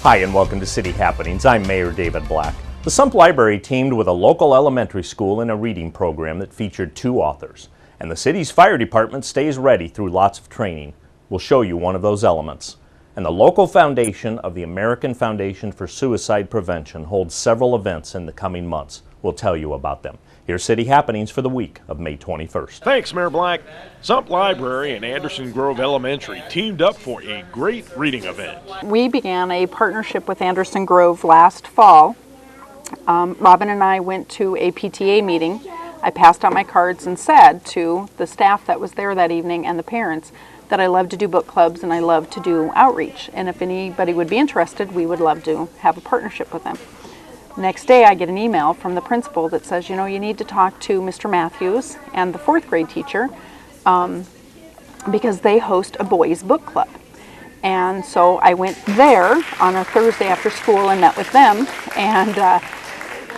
Hi and welcome to City Happenings. I'm Mayor David Black. The Sump Library teamed with a local elementary school in a reading program that featured 2 authors. And the city's fire department stays ready through lots of training. We'll show you one of those elements. And the local foundation of the American Foundation for Suicide Prevention holds several events in the coming months. We'll tell you about them. Here's City Happenings for the week of May 21st. Thanks, Mayor Black. Sump Library and Anderson Grove Elementary teamed up for a great reading event. We began a partnership with Anderson Grove last fall. Robin and I went to a PTA meeting. I passed out my cards and said to the staff that was there that evening and the parents that I love to do book clubs and I love to do outreach. And if anybody would be interested, we would love to have a partnership with them. Next day, I get an email from the principal that says, you know, you need to talk to Mr. Matthews and the 4th grade teacher because they host a boys' book club. And so I went there on a Thursday after school and met with them. And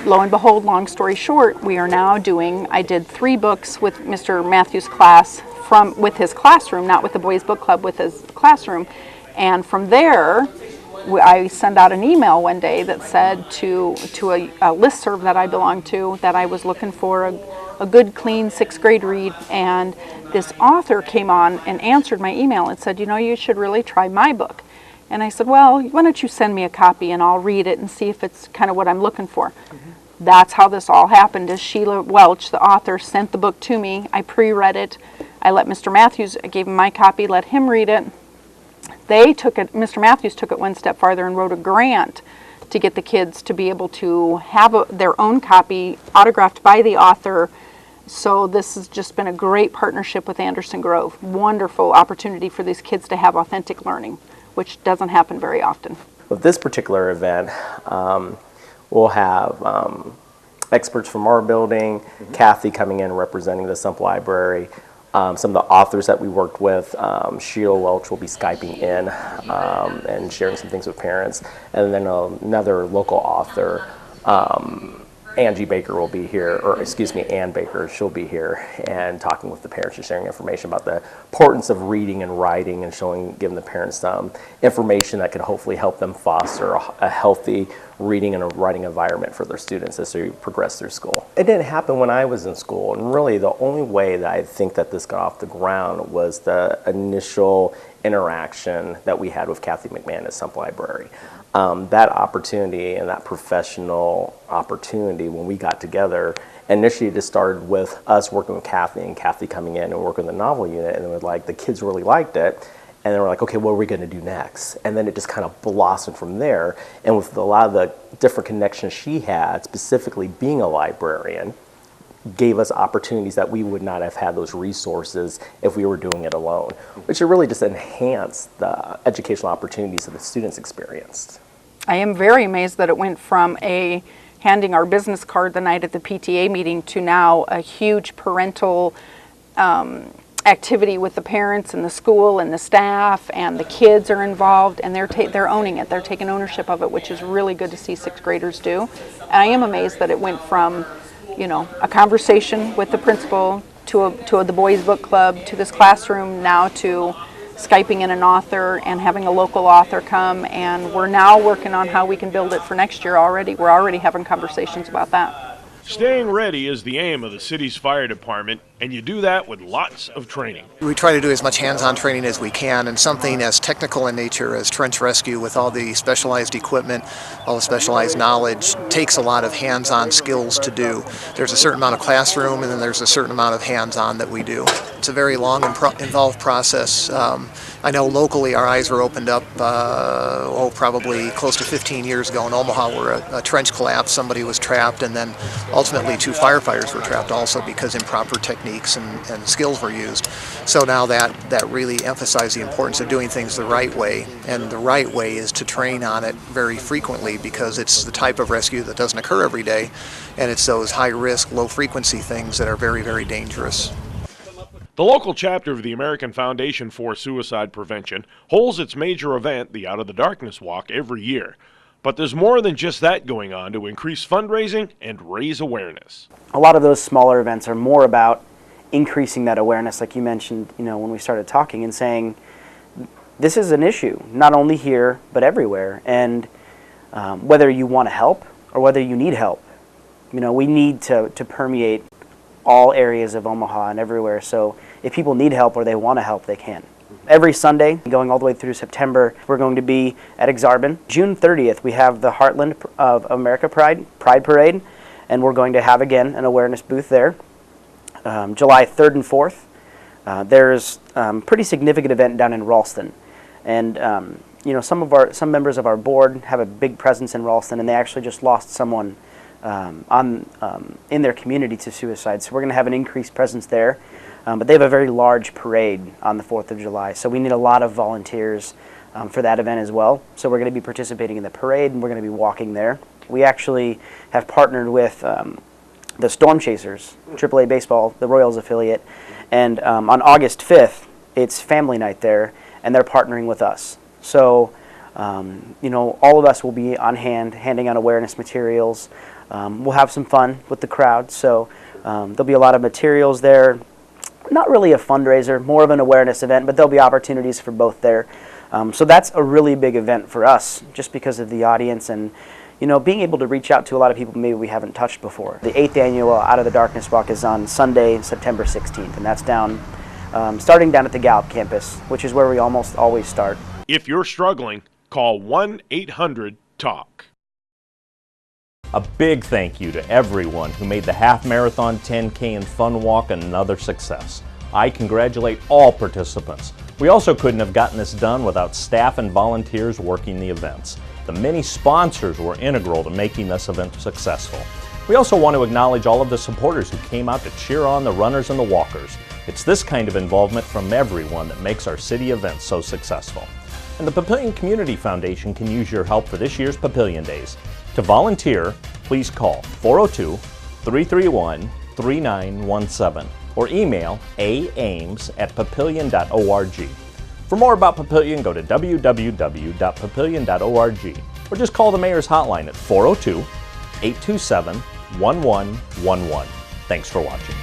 lo and behold, long story short, we are now I did 3 books with Mr. Matthews' class with his classroom, not with the boys' book club, with his classroom. And from there, I sent out an email one day that said to a listserv that I belong to that I was looking for a good, clean 6th grade read. And this author came on and answered my email and said, you know, you should really try my book. And I said, well, why don't you send me a copy and I'll read it and see if it's kind of what I'm looking for. Mm-hmm. That's how this all happened. Is Sheila Welch, the author, sent the book to me. I pre-read it. I let Mr. Matthews, I gave him my copy, let him read it. They took it, Mr. Matthews took it one step farther and wrote a grant to get the kids to be able to have their own copy autographed by the author. So this has just been a great partnership with Anderson Grove. Wonderful opportunity for these kids to have authentic learning, which doesn't happen very often. With this particular event, we'll have experts from our building, Kathy coming in representing the Sump Library. Some of the authors that we worked with, Sheila Welch will be Skyping in and sharing some things with parents. And then another local author, Angie Baker will be here, or excuse me, Ann Baker, she'll be here and talking with the parents and sharing information about the importance of reading and writing and giving the parents some information that could hopefully help them foster a healthy reading and a writing environment for their students as they progress through school. It didn't happen when I was in school, and really the only way that I think that this got off the ground was the initial interaction that we had with Kathy McMahon at Sump Library. That opportunity and that professional opportunity when we got together, initially it just started with us working with Kathy and Kathy coming in and working the novel unit, and it was like the kids really liked it. And then we're like, okay, what are we going to do next? And then it just kind of blossomed from there. And with a lot of the different connections she had, specifically being a librarian, gave us opportunities that we would not have had those resources if we were doing it alone, which really just enhanced the educational opportunities that the students experienced. I am very amazed that it went from handing our business card the night at the PTA meeting to now a huge parental activity with the parents and the school and the staff, and the kids are involved, and they're owning it. They're taking ownership of it, which is really good to see 6th graders do. And I am amazed that it went from, you know, a conversation with the principal to the boys' book club to this classroom, now to Skyping in an author and having a local author come. And we're now working on how we can build it for next year already. We're already having conversations about that. Staying ready is the aim of the city's fire department, and you do that with lots of training. We try to do as much hands-on training as we can, and something as technical in nature as trench rescue with all the specialized equipment, all the specialized knowledge, takes a lot of hands-on skills to do. There's a certain amount of classroom, and then there's a certain amount of hands-on that we do. It's a very long and involved process. I know locally our eyes were opened up, probably close to 15 years ago in Omaha, where a trench collapsed, somebody was trapped, and then ultimately 2 firefighters were trapped also because improper techniques and skills were used. So now that really emphasized the importance of doing things the right way, and the right way is to train on it very frequently because it's the type of rescue that doesn't occur every day, and it's those high-risk, low-frequency things that are very, very dangerous. The local chapter of the American Foundation for Suicide Prevention holds its major event, the Out of the Darkness Walk, every year. But there's more than just that going on to increase fundraising and raise awareness. A lot of those smaller events are more about increasing that awareness, like you mentioned, when we started talking, and saying, this is an issue, not only here, but everywhere. And whether you want to help or whether you need help. You know, we need to permeate all areas of Omaha and everywhere. So if people need help or they want to help, they can. Every Sunday, going all the way through September, we're going to be at Exarban. June 30th, we have the Heartland of America Pride Parade, and we're going to have, again, an awareness booth there. July 3rd and 4th, there's a pretty significant event down in Ralston. And you know, some members of our board have a big presence in Ralston, and they actually just lost someone in their community to suicide. So we're going to have an increased presence there. But they have a very large parade on the 4th of July. So we need a lot of volunteers for that event as well. So we're going to be participating in the parade, and we're going to be walking there. We actually have partnered with the Storm Chasers, AAA Baseball, the Royals affiliate. And on August 5th, it's family night there, and they're partnering with us. So, you know, all of us will be on hand, handing out awareness materials. We'll have some fun with the crowd. So there'll be a lot of materials there. Not really a fundraiser, more of an awareness event, but there'll be opportunities for both there. So that's a really big event for us, just because of the audience and, you know, being able to reach out to a lot of people maybe we haven't touched before. The 8th annual Out of the Darkness Walk is on Sunday, September 16th, and that's starting down at the Gallup campus, which is where we almost always start. If you're struggling, call 1-800-TALK. A big thank you to everyone who made the half marathon, 10K, and fun walk another success. I congratulate all participants. We also couldn't have gotten this done without staff and volunteers working the events. The many sponsors were integral to making this event successful. We also want to acknowledge all of the supporters who came out to cheer on the runners and the walkers. It's this kind of involvement from everyone that makes our city events so successful. And the Papillion Community Foundation can use your help for this year's Papillion Days. To volunteer, please call 402-331-3917 or email aames@papillion.org. For more about Papillion, go to www.papillion.org or just call the Mayor's Hotline at 402-827-1111. Thanks for watching.